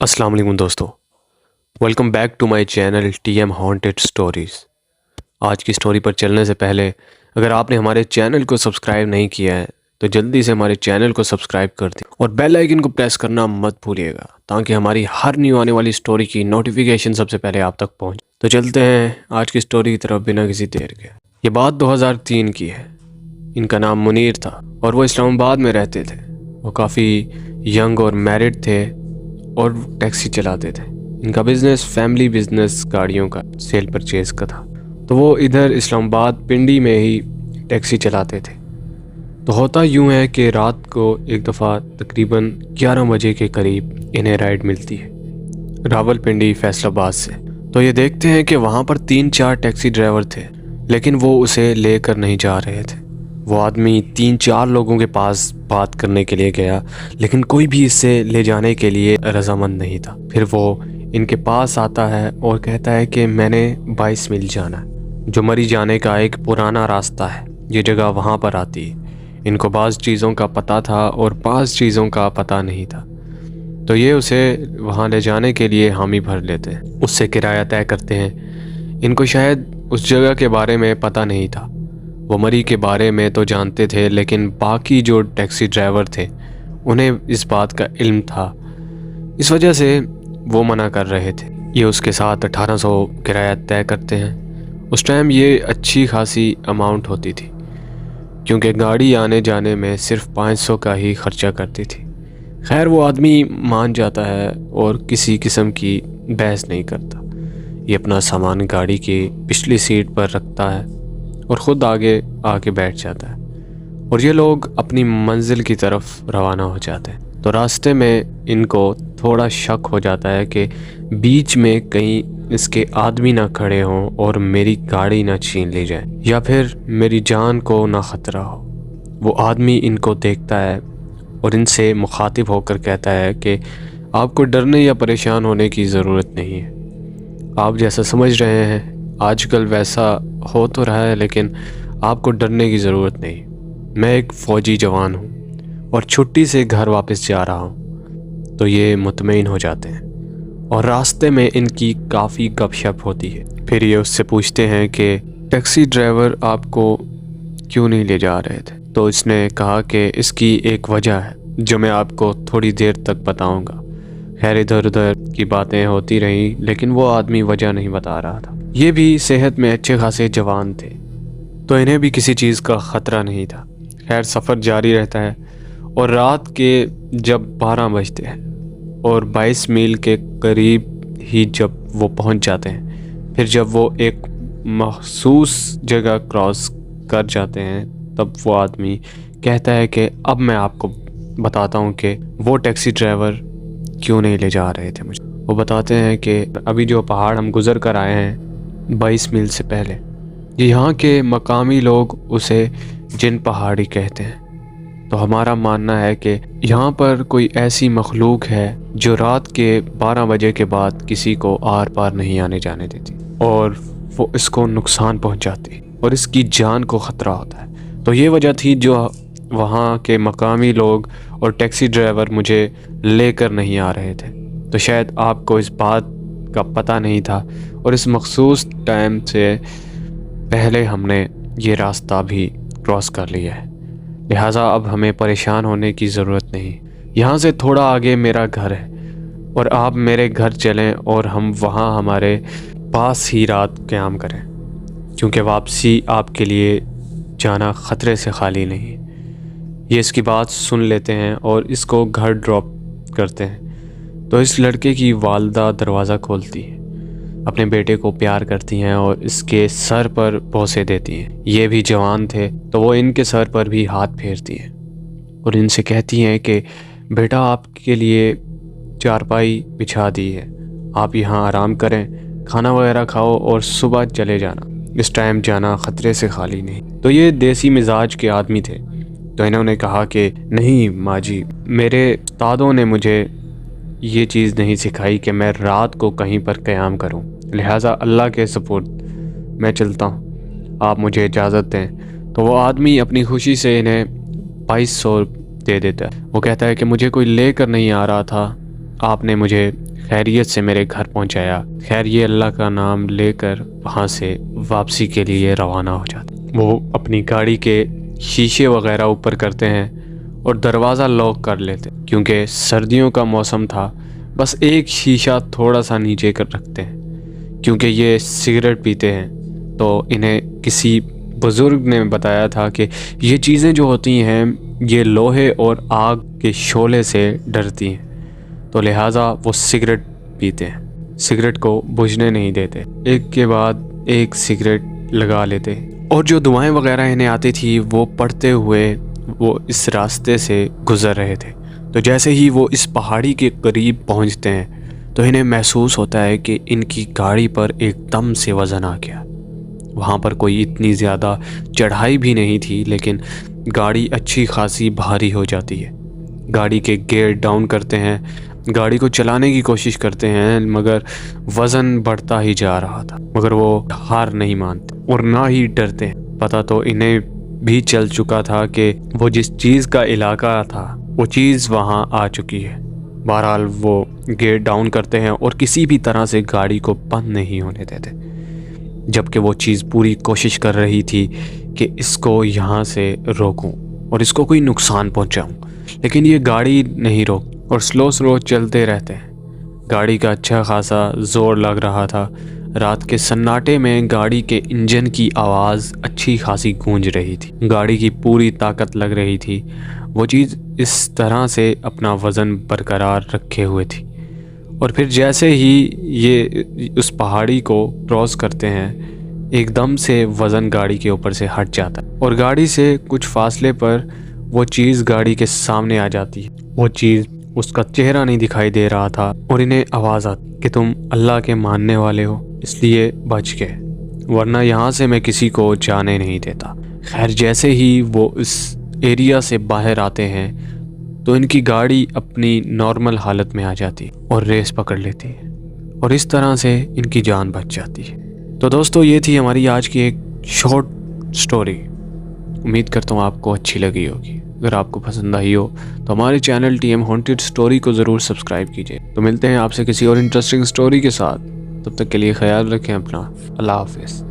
अस्सलाम वालेकुम दोस्तों, welcome back to my channel TM haunted stories. आज की स्टोरी पर चलने से पहले अगर आपने हमारे चैनल को सब्सक्राइब नहीं किया है तो जल्दी से हमारे चैनल को सब्सक्राइब कर दें और बेल आइकन को प्रेस करना मत भूलिएगा ताकि हमारी हर न्यू आने वाली स्टोरी की नोटिफिकेशन सबसे पहले आप तक पहुंचे। तो चलते हैं आज की स्टोरी की तरफ बिना किसी देर के। ये बात 2003 की है। इनका नाम मुनीर था और वो इस्लामाबाद में रहते थे। वो काफ़ी यंग और मैरिड थे और टैक्सी चलाते थे। इनका बिज़नेस फैमिली बिज़नेस गाड़ियों का सेल परचेज़ का था। तो वो इधर इस्लामाबाद पिंडी में ही टैक्सी चलाते थे। तो होता यूँ है कि रात को एक दफ़ा तकरीबन 11 बजे के करीब इन्हें राइड मिलती है रावलपिंडी फैसलाबाद से। तो ये देखते हैं कि वहाँ पर 3-4 टैक्सी ड्राइवर थे लेकिन वो उसे लेकर नहीं जा रहे थे। वो आदमी 3-4 लोगों के पास बात करने के लिए गया लेकिन कोई भी इससे ले जाने के लिए रजामंद नहीं था। फिर वो इनके पास आता है और कहता है कि मैंने 22 मील जाना है, जो मरी जाने का एक पुराना रास्ता है। ये जगह वहाँ पर आती है। इनको बाज़ चीज़ों का पता था और बाज़ चीज़ों का पता नहीं था। तो ये उसे वहाँ ले जाने के लिए हामी भर लेते हैं, उससे किराया तय करते हैं। इनको शायद उस जगह के बारे में पता नहीं था। वो मरी के बारे में तो जानते थे लेकिन बाकी जो टैक्सी ड्राइवर थे उन्हें इस बात का इल्म था। इस वजह से वो मना कर रहे थे। ये उसके साथ 1800 किराया तय करते हैं। उस टाइम ये अच्छी खासी अमाउंट होती थी क्योंकि गाड़ी आने जाने में सिर्फ 500 का ही खर्चा करती थी। खैर वो आदमी मान जाता है और किसी किस्म की बहस नहीं करता। ये अपना सामान गाड़ी की पिछली सीट पर रखता है और ख़ुद आगे आके बैठ जाता है और ये लोग अपनी मंजिल की तरफ रवाना हो जाते हैं। तो रास्ते में इनको थोड़ा शक हो जाता है कि बीच में कहीं इसके आदमी ना खड़े हों और मेरी गाड़ी ना छीन ली जाए या फिर मेरी जान को ना ख़तरा हो। वो आदमी इनको देखता है और इनसे मुखातिब होकर कहता है कि आपको डरने या परेशान होने की ज़रूरत नहीं है। आप जैसा समझ रहे हैं आजकल वैसा हो तो रहा है लेकिन आपको डरने की ज़रूरत नहीं। मैं एक फ़ौजी जवान हूँ और छुट्टी से घर वापस जा रहा हूँ। तो ये मुतमईन हो जाते हैं और रास्ते में इनकी काफ़ी गपशप होती है। फिर ये उससे पूछते हैं कि टैक्सी ड्राइवर आपको क्यों नहीं ले जा रहे थे। तो इसने कहा कि इसकी एक वजह है जो मैं आपको थोड़ी देर तक बताऊँगा। खैर इधर उधर की बातें होती रहीं लेकिन वो आदमी वजह नहीं बता रहा था। ये भी सेहत में अच्छे खासे जवान थे तो इन्हें भी किसी चीज़ का ख़तरा नहीं था। खैर सफ़र जारी रहता है और रात के जब 12 बजते हैं और 22 मील के करीब ही जब वो पहुंच जाते हैं, फिर जब वो एक मखसूस जगह क्रॉस कर जाते हैं तब वो आदमी कहता है कि अब मैं आपको बताता हूं कि वो टैक्सी ड्राइवर क्यों नहीं ले जा रहे थे मुझे। वो बताते हैं कि अभी जो पहाड़ हम गुज़र कर आए हैं 22 मील से पहले, यहाँ के मकामी लोग उसे जिन पहाड़ी कहते हैं। तो हमारा मानना है कि यहाँ पर कोई ऐसी मखलूक है जो रात के 12 बजे के बाद किसी को आर पार नहीं आने जाने देती और वो इसको नुकसान पहुँचाती और इसकी जान को ख़तरा होता है। तो ये वजह थी जो वहाँ के मकामी लोग और टैक्सी ड्राइवर मुझे लेकर नहीं आ रहे थे। तो शायद आपको इस बात का पता नहीं था और इस मखसूस टाइम से पहले हमने ये रास्ता भी क्रॉस कर लिया है, लिहाजा अब हमें परेशान होने की ज़रूरत नहीं। यहाँ से थोड़ा आगे मेरा घर है और आप मेरे घर चलें और हम वहाँ हमारे पास ही रात क़याम करें क्योंकि वापसी आपके लिए जाना ख़तरे से खाली नहीं। ये इसकी बात सुन लेते हैं और इसको घर ड्रॉप करते हैं। तो इस लड़के की वालदा दरवाज़ा खोलती है, अपने बेटे को प्यार करती हैं और इसके सर पर बोसे देती हैं। ये भी जवान थे तो वो इनके सर पर भी हाथ फेरती हैं और इनसे कहती हैं कि बेटा आपके लिए चारपाई बिछा दी है, आप यहाँ आराम करें, खाना वगैरह खाओ और सुबह चले जाना। इस टाइम जाना ख़तरे से खाली नहीं। तो ये देसी मिजाज के आदमी थे तो इन्होंने कहा कि नहीं माँ जी, मेरे उस्तादों ने मुझे ये चीज़ नहीं सिखाई कि मैं रात को कहीं पर क़याम करूं, लिहाजा अल्लाह के सपुर्द मैं चलता हूं, आप मुझे इजाज़त दें। तो वो आदमी अपनी खुशी से इन्हें 2200 दे देता है। वो कहता है कि मुझे कोई लेकर नहीं आ रहा था, आपने मुझे खैरियत से मेरे घर पहुंचाया। खैर ये अल्लाह का नाम लेकर वहाँ से वापसी के लिए रवाना हो जाता। वो अपनी गाड़ी के शीशे वगैरह ऊपर करते हैं और दरवाज़ा लॉक कर लेते, क्योंकि सर्दियों का मौसम था। बस एक शीशा थोड़ा सा नीचे कर रखते हैं, क्योंकि ये सिगरेट पीते हैं। तो इन्हें किसी बुज़ुर्ग ने बताया था कि ये चीज़ें जो होती हैं ये लोहे और आग के शोले से डरती हैं, तो लिहाजा वो सिगरेट पीते हैं, सिगरेट को बुझने नहीं देते। एक के बाद एक सिगरेट लगा लेते, और जो दुआएं वगैरह इन्हें आती थी वो पढ़ते हुए वो इस रास्ते से गुज़र रहे थे। तो जैसे ही वो इस पहाड़ी के करीब पहुंचते हैं तो इन्हें महसूस होता है कि इनकी गाड़ी पर एकदम से वज़न आ गया। वहाँ पर कोई इतनी ज़्यादा चढ़ाई भी नहीं थी, लेकिन गाड़ी अच्छी खासी भारी हो जाती है। गाड़ी के गियर डाउन करते हैं, गाड़ी को चलाने की कोशिश करते हैं, मगर वज़न बढ़ता ही जा रहा था। मगर वो हार नहीं मानते और ना ही डरते हैं। पता तो इन्हें भी चल चुका था कि वो जिस चीज़ का इलाका था वो चीज़ वहाँ आ चुकी है। बहरहाल वो गियर डाउन करते हैं और किसी भी तरह से गाड़ी को बंद नहीं होने देते, जबकि वो चीज़ पूरी कोशिश कर रही थी कि इसको यहाँ से रोकूं और इसको कोई नुकसान पहुँचाऊं, लेकिन ये गाड़ी नहीं रोक और स्लो चलते रहते हैं। गाड़ी का अच्छा खासा ज़ोर लग रहा था। रात के सन्नाटे में गाड़ी के इंजन की आवाज़ अच्छी खासी गूंज रही थी। गाड़ी की पूरी ताकत लग रही थी। वो चीज़ इस तरह से अपना वज़न बरकरार रखे हुए थी। और फिर जैसे ही ये उस पहाड़ी को क्रॉस करते हैं, एकदम से वज़न गाड़ी के ऊपर से हट जाता है और गाड़ी से कुछ फासले पर वो चीज़ गाड़ी के सामने आ जाती है। वो चीज़, उसका चेहरा नहीं दिखाई दे रहा था और इन्हें आवाज़ आती कि तुम अल्लाह के मानने वाले हो, इसलिए बच गए, वरना यहाँ से मैं किसी को जाने नहीं देता। खैर जैसे ही वो इस एरिया से बाहर आते हैं तो इनकी गाड़ी अपनी नॉर्मल हालत में आ जाती और रेस पकड़ लेती है और इस तरह से इनकी जान बच जाती है। तो दोस्तों ये थी हमारी आज की एक शॉर्ट स्टोरी। उम्मीद करता हूँ आपको अच्छी लगी होगी। अगर आपको पसंद आई हो तो हमारे चैनल टीएम हॉन्टेड स्टोरी को ज़रूर सब्सक्राइब कीजिए। तो मिलते हैं आपसे किसी और इंटरेस्टिंग स्टोरी के साथ। तब तक के लिए ख्याल रखें अपना। अल्लाह हाफिज़।